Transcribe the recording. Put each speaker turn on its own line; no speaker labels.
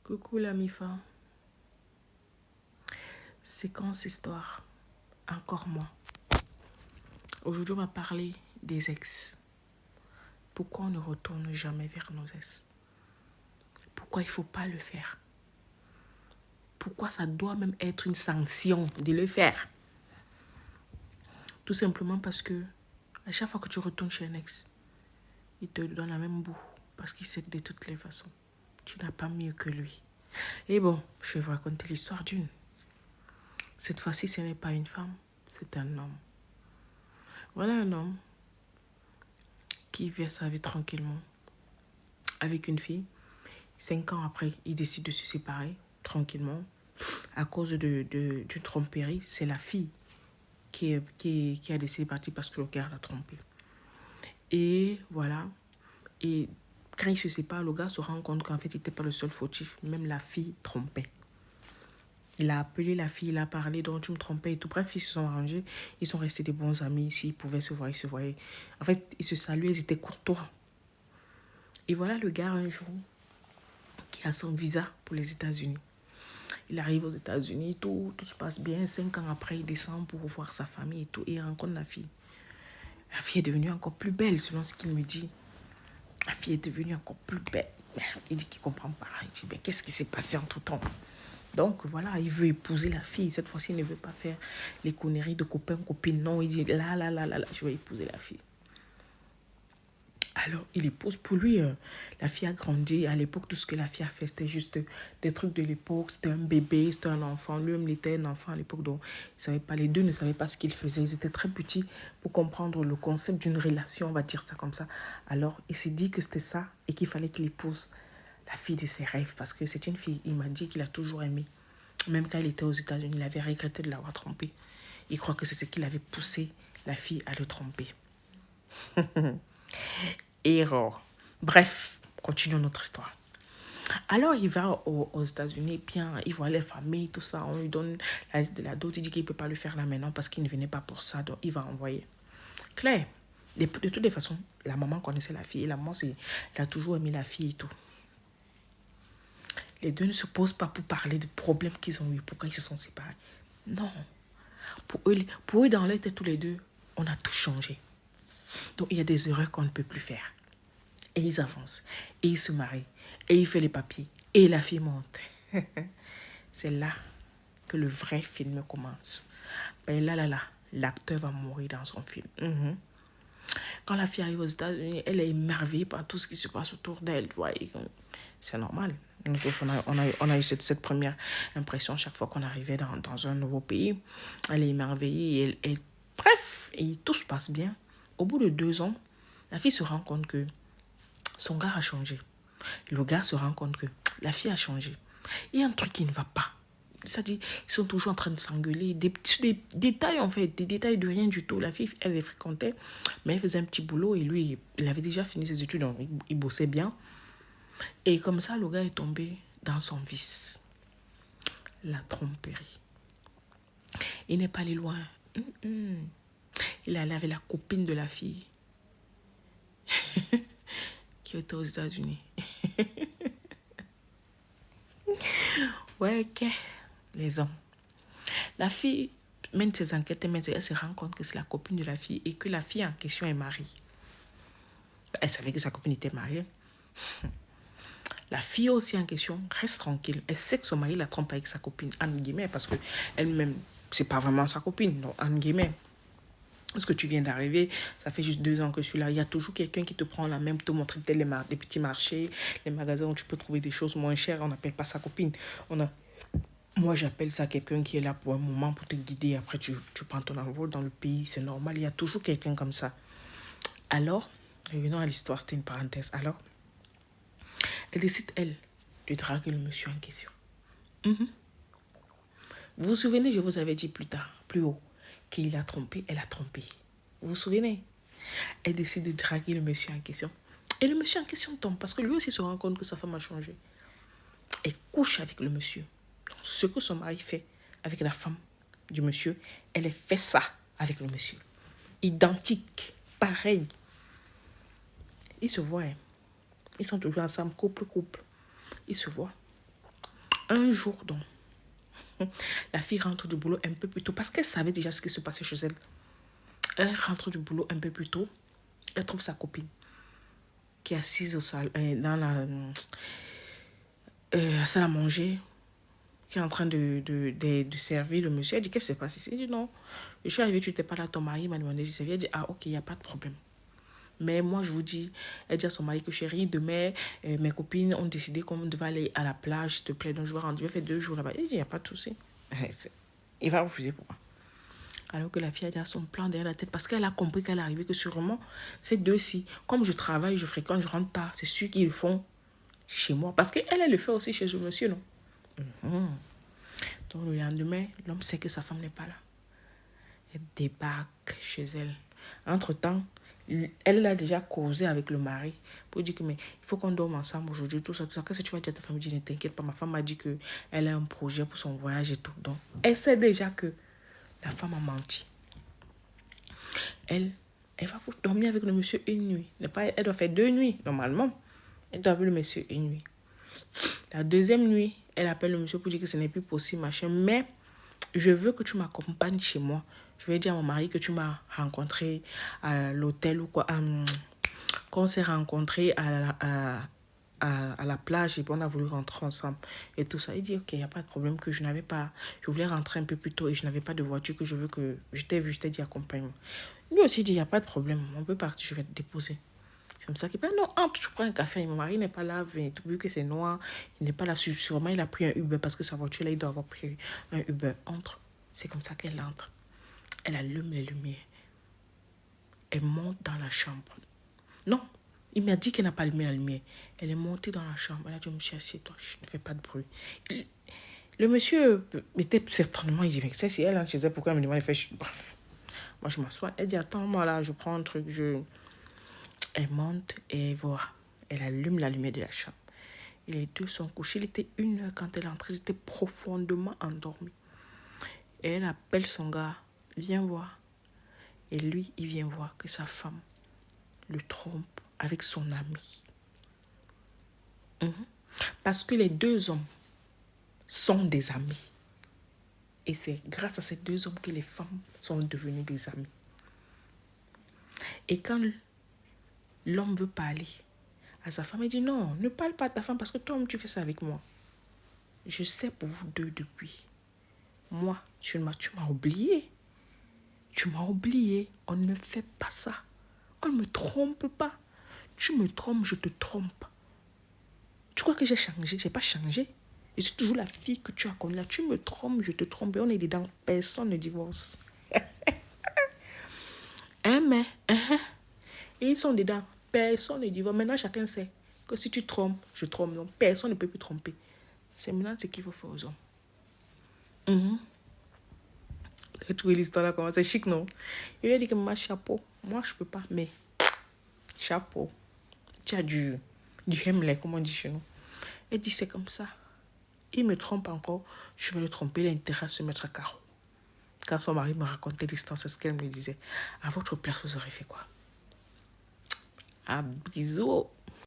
Coucou la Mifa. Séquence histoire. Encore moi. Aujourd'hui, on va parler des ex. Pourquoi on ne retourne jamais vers nos ex? Pourquoi il ne faut pas le faire? Pourquoi ça doit même être une sanction de le faire? Tout simplement parce que à chaque fois que tu retournes chez un ex, il te donne la même boue. Parce qu'il sait que de toutes les façons, tu n'as pas mieux que lui. Et bon, je vais vous raconter l'histoire d'une. Cette fois-ci, ce n'est pas une femme, c'est un homme. Voilà un homme qui vit sa vie tranquillement avec une fille. 5 ans après, il décide de se séparer tranquillement à cause d'une tromperie. C'est la fille qui a décidé de partir parce que le gars l'a trompé. Et voilà. Et quand il se sépare, le gars se rend compte qu'en fait, il n'était pas le seul fautif. Même la fille trompait. Il a appelé la fille, il a parlé, donc tu me trompais et tout. Bref, ils se sont arrangés. Ils sont restés des bons amis. S'ils pouvaient se voir, ils se voyaient. En fait, ils se saluaient, ils étaient courtois. Et voilà le gars un jour qui a son visa pour les États-Unis. Il arrive aux États-Unis, tout se passe bien. 5 ans après, il descend pour voir sa famille et tout. Et il rencontre la fille. La fille est devenue encore plus belle, selon ce qu'il me dit. La fille est devenue encore plus belle. Il dit qu'il ne comprend pas. Il dit, mais qu'est-ce qui s'est passé entre temps? Donc voilà, il veut épouser la fille. Cette fois-ci, il ne veut pas faire les conneries de copain, copine. Non, il dit, là, je vais épouser la fille. Alors, il épouse. Pour lui, la fille a grandi. À l'époque, tout ce que la fille a fait, c'était juste des trucs de l'époque. C'était un bébé, c'était un enfant. Lui-même, il était un enfant à l'époque. Donc, les deux ne savaient pas ce qu'ils faisaient. Ils étaient très petits pour comprendre le concept d'une relation, on va dire ça comme ça. Alors, il s'est dit que c'était ça et qu'il fallait qu'il épouse la fille de ses rêves. Parce que c'est une fille, il m'a dit qu'il a toujours aimé. Même quand il était aux États-Unis, il avait regretté de l'avoir trompée. Il croit que c'est ce qui l'avait poussé, la fille, à le tromper. Erreur. Bref, continuons notre histoire. Alors, il va aux États-Unis, bien, il voit les familles, tout ça. On lui donne la liste de la dot. Il dit qu'il ne peut pas le faire là maintenant parce qu'il ne venait pas pour ça. Donc, il va envoyer. Claire, de toutes les façons, la maman connaissait la fille. La maman, elle a toujours aimé la fille et tout. Les deux ne se posent pas pour parler de problèmes qu'ils ont eu. Pourquoi ils se sont séparés? Non. Pour eux, dans leur tête, tous les deux, on a tout changé. Donc, il y a des erreurs qu'on ne peut plus faire. Et ils avancent. Et ils se marient. Et il fait les papiers. Et la fille monte. C'est là que le vrai film commence. Ben là, l'acteur va mourir dans son film. Quand la fille arrive aux États-Unis, elle est émerveillée par tout ce qui se passe autour d'elle. C'est normal. Nous tous, on a eu cette première impression chaque fois qu'on arrivait dans un nouveau pays. Elle est émerveillée. Bref, et tout se passe bien. Au bout de 2 ans, la fille se rend compte que son gars a changé. Le gars se rend compte que la fille a changé. Il y a un truc qui ne va pas. C'est-à-dire, ils sont toujours en train de s'engueuler. Des détails, en fait, des détails de rien du tout. La fille, elle les fréquentait, mais elle faisait un petit boulot et lui, il avait déjà fini ses études, donc il bossait bien. Et comme ça, le gars est tombé dans son vice. La tromperie. Il n'est pas allé loin. Il est allé avec la copine de la fille qui était aux États-Unis. Ouais, ok. Les hommes. La fille mène ses enquêtes, elle se rend compte que c'est la copine de la fille et que la fille en question est mariée. Elle savait que sa copine était mariée. La fille aussi en question reste tranquille. Elle sait que son mari la trompe avec sa copine, entre guillemets, parce que elle-même, c'est pas vraiment sa copine, donc entre guillemets. Parce que tu viens d'arriver, ça fait juste 2 ans que je suis là. Il y a toujours quelqu'un qui te prend la main pour te montrer des petits marchés, les magasins où tu peux trouver des choses moins chères. On n'appelle pas ça copine. Moi, j'appelle ça quelqu'un qui est là pour un moment, pour te guider. Après, tu prends ton envol dans le pays. C'est normal, il y a toujours quelqu'un comme ça. Alors, revenons à l'histoire, c'était une parenthèse. Alors, elle décide, elle, de draguer le monsieur en question. Vous vous souvenez, je vous avais dit plus haut, qu'il a trompé, elle a trompé. Vous vous souvenez? Elle décide de draguer le monsieur en question. Et le monsieur en question tombe, parce que lui aussi se rend compte que sa femme a changé. Elle couche avec le monsieur. Donc, ce que son mari fait avec la femme du monsieur, elle fait ça avec le monsieur. Identique, pareil. Ils se voient. Ils sont toujours ensemble, couple. Ils se voient. Un jour, donc, la fille rentre du boulot un peu plus tôt parce qu'elle savait déjà ce qui se passait chez elle. Elle rentre du boulot un peu plus tôt. Elle trouve sa copine qui est assise dans la salle à manger, qui est en train de servir le monsieur. Elle dit, qu'est-ce qui se passe ici? Elle dit, non, je suis arrivée, tu n'étais pas là, ton mari m'a demandé de servir. Elle dit, ah ok, il n'y a pas de problème. Mais moi, je vous dis, elle dit à son mari que chérie, demain, mes copines ont décidé qu'on devait aller à la plage, s'il te plaît. Donc, je vais rendre, je vais faire 2 jours là-bas. Il dit, il n'y a pas de souci. Il va refuser pourquoi? Alors que la fille a déjà son plan derrière la tête parce qu'elle a compris qu'elle est arrivée, que sûrement, ces deux-ci, comme je travaille, je fréquente, je rentre tard, c'est sûr qu'ils le font chez moi. Parce qu'elle, elle le fait aussi chez le monsieur, non? Donc, le lendemain, l'homme sait que sa femme n'est pas là. Elle débarque chez elle. Entre-temps, elle a déjà causé avec le mari pour dire que mais il faut qu'on dorme ensemble aujourd'hui, tout ça, tout ça. Qu'est-ce que tu vas dire à ta famille? Ne t'inquiète pas, ma femme m'a dit qu'elle a un projet pour son voyage et tout. Donc, elle sait déjà que la femme a menti. Elle va dormir avec le monsieur une nuit. Elle doit faire 2 nuits, normalement. Elle doit appeler le monsieur une nuit. La deuxième nuit, elle appelle le monsieur pour dire que ce n'est plus possible, machin. Mais je veux que tu m'accompagnes chez moi. Je vais dire à mon mari que tu m'as rencontré à l'hôtel ou quoi. Qu'on s'est rencontrés à la plage et puis on a voulu rentrer ensemble et tout ça. Il dit, ok, il n'y a pas de problème, que je voulais rentrer un peu plus tôt et je n'avais pas de voiture, que je veux que je t'ai dit accompagne-moi. Lui aussi dit, il n'y a pas de problème, on peut partir, je vais te déposer. C'est comme ça qu'il dit, non, entre, tu prends un café, mon mari n'est pas là, vu que c'est noir, il n'est pas là, sûrement il a pris un Uber parce que sa voiture là, il doit avoir pris un Uber. Entre, c'est comme ça qu'elle entre. Elle allume les lumières. Elle monte dans la chambre. Non, il m'a dit qu'elle n'a pas allumé la lumière. Elle est montée dans la chambre. Elle a dit, monsieur, assieds-toi, je ne fais pas de bruit. Le monsieur était certainement, il dit, mais si elle entre chez elle, pourquoi elle me demande de faire... Bref, moi je m'assois. Elle dit, attends, moi là, je prends un truc, Elle monte et voilà. Elle allume la lumière de la chambre. Et les deux sont couchés. Il était 1h quand elle est entrée. Ils étaient profondément endormis. Et elle appelle son gars, viens voir. Et lui, il vient voir que sa femme le trompe avec son ami. Parce que les 2 hommes sont des amis. Et c'est grâce à ces 2 hommes que les femmes sont devenues des amies. Et quand l'homme veut parler à sa femme, il dit non, ne parle pas à ta femme parce que toi-même tu fais ça avec moi. Je sais pour vous deux depuis. Moi, tu m'as oublié. Tu m'as oublié. On ne fait pas ça. On ne me trompe pas. Tu me trompes, je te trompe. Tu crois que j'ai changé? Je n'ai pas changé. Je suis toujours la fille que tu as connue là. Tu me trompes, je te trompe. Et on est dedans. Personne ne divorce. Mais, ils sont dedans. Personne ne divorce. Maintenant, chacun sait que si tu trompes, je trompe. Donc, personne ne peut plus tromper. C'est maintenant ce qu'il faut faire aux hommes. Et trouvé l'histoire là, comment c'est chic, non? Il lui a dit que moi, chapeau. Moi, je peux pas, mais chapeau. Tu as du hemley, comme on dit chez nous. Elle dit, c'est comme ça. Il me trompe encore, je vais le tromper. Il a intérêt à se mettre à carreau. Quand son mari me racontait l'histoire, c'est ce qu'elle me disait. À votre place, vous aurez fait quoi? Ah, bisous.